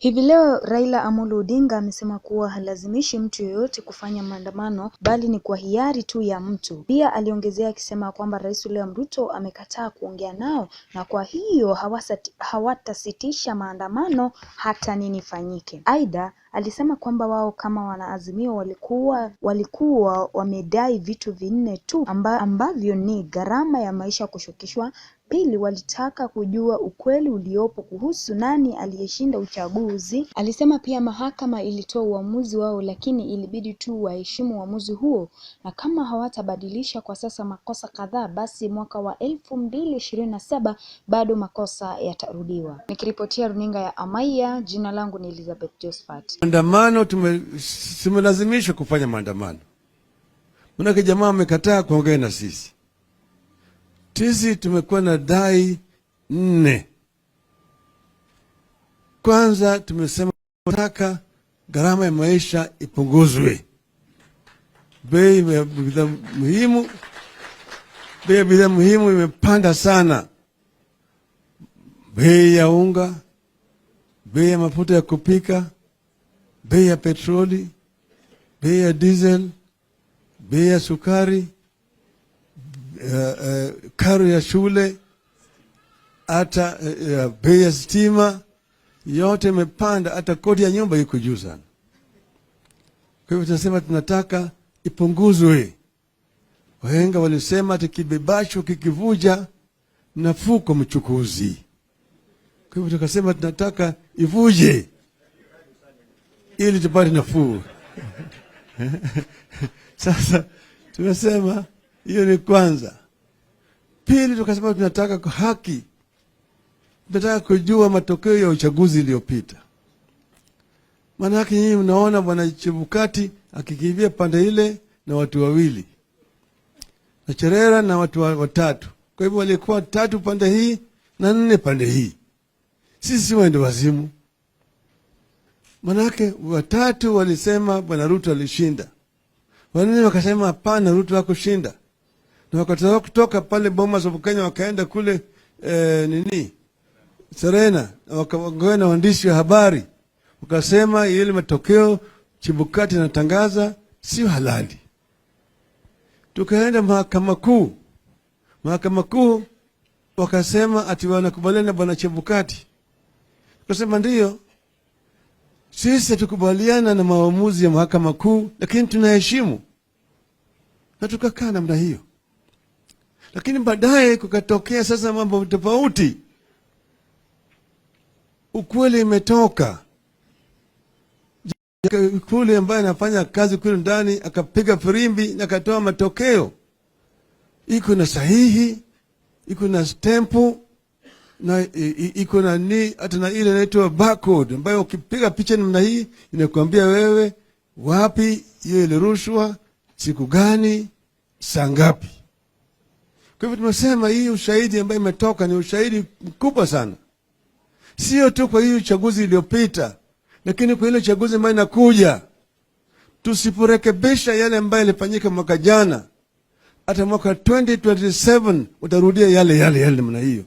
Hivi leo Raila Amolo Odinga amesema kuwa halazimishi mtu yoyote kufanya maandamano bali ni kwa hiari tu ya mtu. Pia aliongezea akisema kwamba Rais William Ruto amekataa kuongea nao na kwa hiyo hawatasitisha maandamano hata nini fanyike. Aidha, alisema kwamba wao kama wanaazimio walikuwa wamedai vitu vinne tu ambavyo ni gharama ya maisha kushukishwa. Pili, walitaka kujua ukweli uliopo kuhusu nani aliyeshinda uchaguzi. Alisema pia mahakama ilitoa uamuzi wao lakini ilibidi tu waheshimu uamuzi huo, na kama hawatabadilisha kwa sasa makosa kadhaa basi mwaka wa 2027 bado makosa yatarudiwa. Nikiripotia runinga ya Amaya, jina langu ni Elizabeth Josephat. Maandamano tumelazimishwa kufanya maandamano. Manake jamaa amekataa kuongea na sisi. Sisi tumekuwa na dai 4. Kwanza tumesema tunataka gharama ya maisha ipunguzwe. Bei ya bidhaa muhimu imepanda sana. Bei ya unga, bei ya mafuta ya kupika, bei ya petroli, bei ya diesel, bei ya sukari, karo ya shule, hata bei ya stima yote imepanda, hata kodi ya nyumba iko juu sana. Kwa hivyo tunasema tunataka ipunguzwe. Wahenga walisema ati kibebasho kikivuja nafuu kwa mchukuzi. Kwa hivyo tukasema tunataka ivuje ili tupate nafuu. Sasa tumesema hiyo ni kwanza. Pili, tukasema tunataka kwa haki. Tunataka kujua matokeo ya uchaguzi uliopita. Maana yake nyinyi mnaona bwana Chebukati akikimbia pande ile na watu wawili, na Cherera na watu watatu. Kwa hivyo walikuwa 3 pande hii na 4 pande hii. Sisi wende wazimu. Maana yake 3 walisema bwana Ruto alishinda, 4 wakasema hapana, Ruto hakushinda. Na wakatoka kutoka pale Bomas of Kenya wakaenda kule Serena, wakaongea na waandishi wa habari, wakasema ile matokeo Chebukati anatangaza sio halali. Tukaenda mahakama kuu. Mahakama kuu wakasema ati wanakubaliana na bwana Chebukati. Tukasema ndio, sisi tukubaliana na maamuzi ya mahakama kuu, lakini tunaheshimu. Na tukakaa namna hiyo. Lakini baadaye kukatokea sasa mambo tofauti. Ukweli imetoka. Kule ambaye anafanya kazi kule ndani akapiga firimbi na akatoa matokeo. Iko na sahihi, iko na stampu, na iko na hata na ile inaitwa barcode ambayo ukipiga picha namna hii inakuambia wewe wapi hiyo ilirushwa, siku gani, saa ngapi. Kwa hivyo tumesema hii ushahidi ambayo imetoka ni ushahidi mkubwa sana. Sio tu kwa hii uchaguzi iliyopita, lakini kwa ile uchaguzi ambayo inakuja. Tusiporekebisha yale ambayo yalifanyika mwaka jana, hata mwaka 2027 utarudia yale namna hiyo.